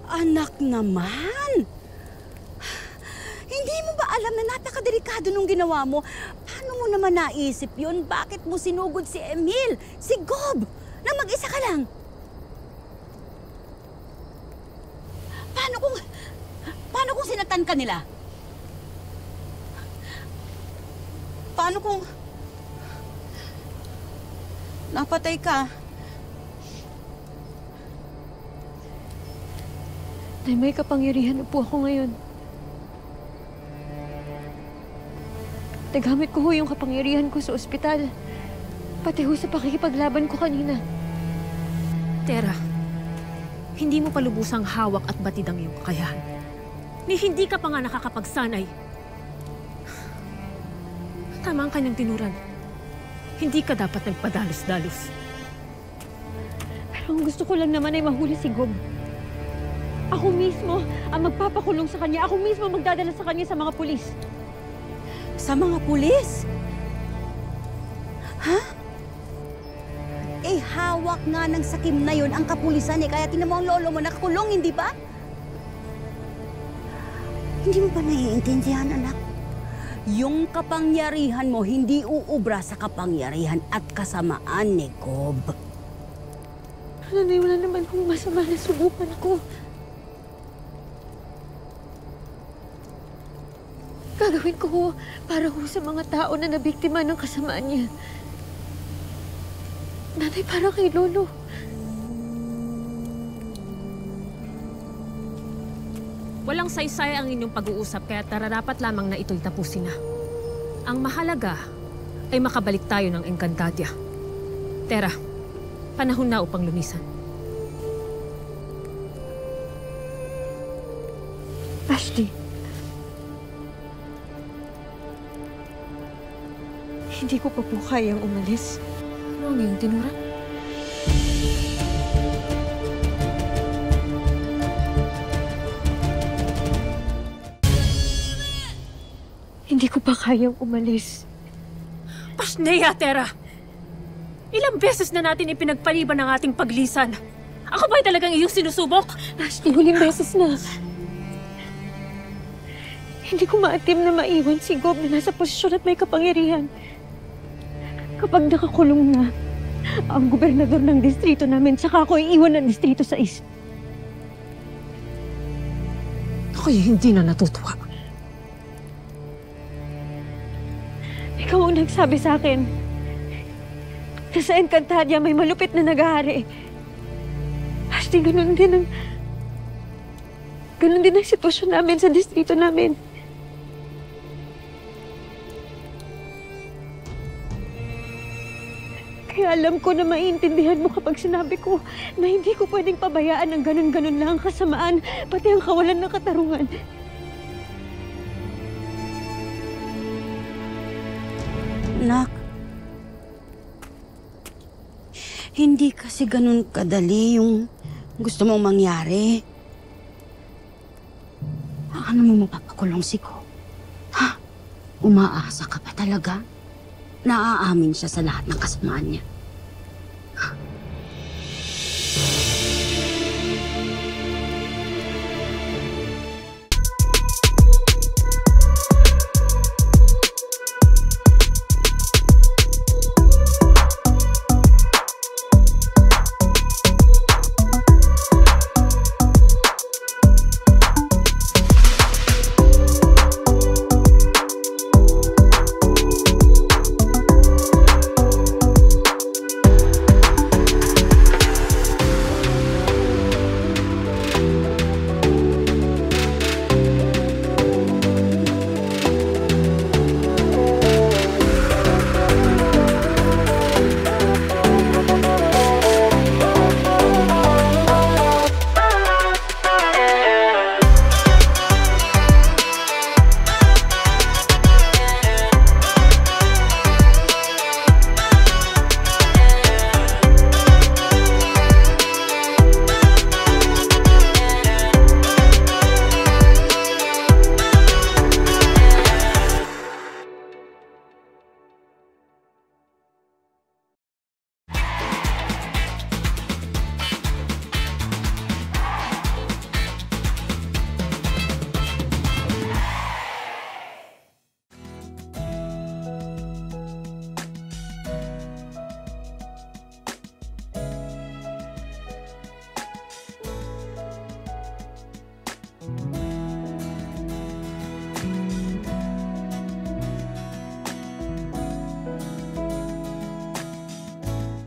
Anak naman! Hindi mo ba alam na napakadelikado nung ginawa mo? Paano mo naman naisip yun? Bakit mo sinugod si Emil, si Gob, na mag-isa ka lang? Paano kung sinatan ka nila? Paano kung napatay ka? Nay, may kapangyarihan na po ako ngayon. Nagamit ko ho yung kapangyarihan ko sa ospital. Pati ho sa pakikipaglaban ko kanina. Tera, hindi mo pa lubusang hawak at batid ang iyong kakayahan. Ni hindi ka pa nga nakakapagsanay. Tama ang kanyang tinuran. Hindi ka dapat nagpadalos-dalos. Pero ang gusto ko lang naman ay mahuli si Gob. Ako mismo ang magpapakulong sa kanya. Ako mismo magdadala sa kanya sa mga pulis. Sa mga pulis? Ha? Eh, hawak nga ng sakim na yun ang kapulisan eh. Kaya tinan mo ang lolo mo nakakulong, hindi ba? Hindi mo ba naiintindihan, anak? Yung kapangyarihan mo hindi uubra sa kapangyarihan at kasamaan ni Gob. Nanay, wala naman kung masama na subukan ko. Gagawin ko ho para ho sa mga tao na nabiktima ng kasamaan niya. Nanay, para kay Lolo. Walang saysay ang inyong pag-uusap kaya tararapat lamang na ito'y tapusin na. Ang mahalaga ay makabalik tayo ng Encantadia. Tera, panahon na upang lumisan. Ashley. Hindi ko pa po kayang umalis. Ano ang iyong tinuran? Hindi ko pa kayang umalis. Pasneya, Tera! Ilang beses na natin ipinagpaliban ang ating paglisan. Ako ba'y talagang iyong sinusubok? Ashley, huling beses na. Hindi ko maatim na maiwan si Gob na nasa posisyon at may kapangyarihan. Kapag nakakulong na ang gobernador ng distrito namin, saka ako iiwan ng distrito 6. Ako'y hindi na natutuwa. Ikaw ang nagsabi sa akin na sa Encantadia may malupit na nag-aari. Ashley, ganun din ang sitwasyon namin sa distrito namin. Kaya alam ko na maiintindihan mo kapag sinabi ko na hindi ko pwedeng pabayaan ang ganun-ganun lang ang kasamaan, pati ang kawalan ng katarungan. Nak, hindi kasi ganun kadali yung gusto mong mangyari. Ano mo mapapakulong si Gob? Ha? Umaasa ka pa talaga? Naaamin siya sa lahat ng kasamaan niya.